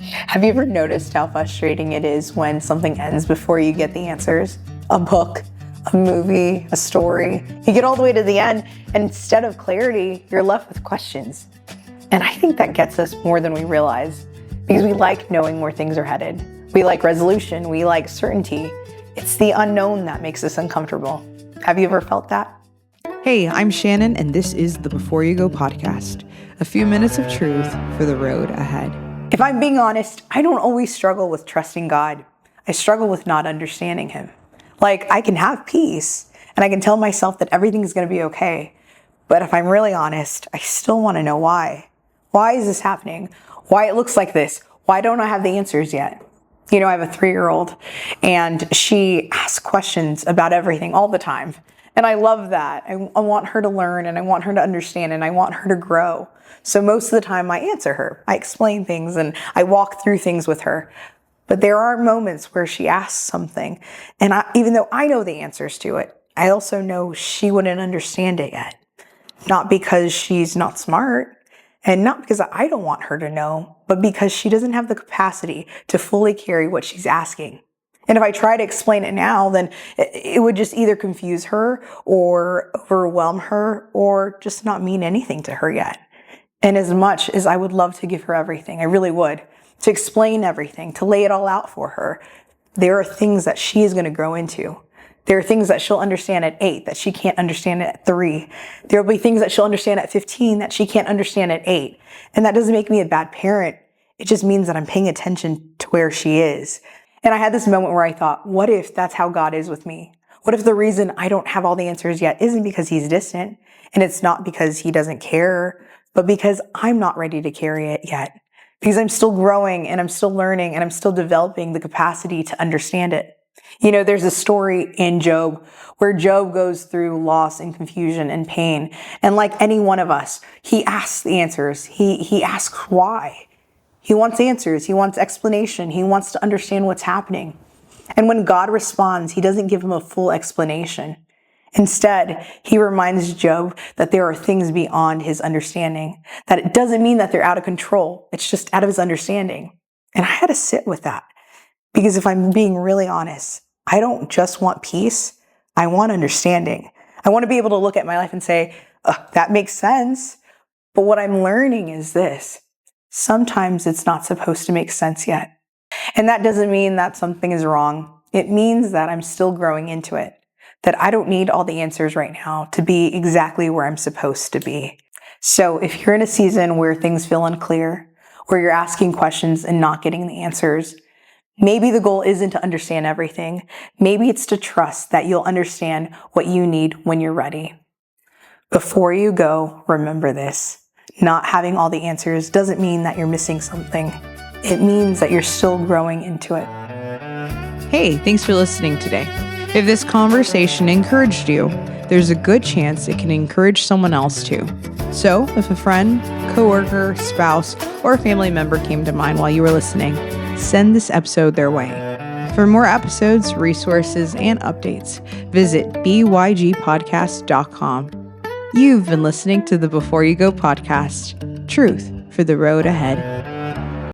Have you ever noticed how frustrating it is when something ends before you get the answers? A book, a movie, a story. You get all the way to the end, and instead of clarity, you're left with questions. And I think that gets us more than we realize, because we like knowing where things are headed. We like resolution, we like certainty. It's the unknown that makes us uncomfortable. Have you ever felt that? Hey, I'm Shannon, and this is the Before You Go podcast, a few minutes of truth for the road ahead. If I'm being honest, I don't always struggle with trusting God. I struggle with not understanding Him. Like, I can have peace, and I can tell myself that everything is going to be okay. But if I'm really honest, I still want to know why. Why is this happening? Why it looks like this? Why don't I have the answers yet? You know, I have a 3-year-old, and she asks questions about everything all the time. And I love that. I want her to learn, and I want her to understand, and I want her to grow. So most of the time I answer her. I explain things and I walk through things with her. But there are moments where she asks something, and even though I know the answers to it, I also know she wouldn't understand it yet. Not because she's not smart, and not because I don't want her to know, but because she doesn't have the capacity to fully carry what she's asking. And if I try to explain it now, then it would just either confuse her or overwhelm her or just not mean anything to her yet. And as much as I would love to give her everything, I really would, to explain everything, to lay it all out for her, there are things that she is going to grow into. There are things that she'll understand at 8 that she can't understand at 3. There will be things that she'll understand at 15 that she can't understand at 8. And that doesn't make me a bad parent. It just means that I'm paying attention to where she is. And I had this moment where I thought, what if that's how God is with me? What if the reason I don't have all the answers yet isn't because He's distant, and it's not because He doesn't care, but because I'm not ready to carry it yet? Because I'm still growing and I'm still learning and I'm still developing the capacity to understand it. You know, there's a story in Job where Job goes through loss and confusion and pain. And like any one of us, he asks the answers. He asks why. He wants answers. He wants explanation. He wants to understand what's happening. And when God responds, He doesn't give him a full explanation. Instead, He reminds Job that there are things beyond his understanding, that it doesn't mean that they're out of control. It's just out of his understanding. And I had to sit with that, because if I'm being really honest, I don't just want peace. I want understanding. I want to be able to look at my life and say, that makes sense. But what I'm learning is this. Sometimes it's not supposed to make sense yet. And that doesn't mean that something is wrong. It means that I'm still growing into it. That I don't need all the answers right now to be exactly where I'm supposed to be. So if you're in a season where things feel unclear, where you're asking questions and not getting the answers, maybe the goal isn't to understand everything. Maybe it's to trust that you'll understand what you need when you're ready. Before you go, remember this. Not having all the answers doesn't mean that you're missing something. It means that you're still growing into it. Hey, thanks for listening today. If this conversation encouraged you, there's a good chance it can encourage someone else too. So if a friend, coworker, spouse, or a family member came to mind while you were listening, send this episode their way. For more episodes, resources, and updates, visit bygpodcast.com. You've been listening to the Before You Go podcast, truth for the road ahead.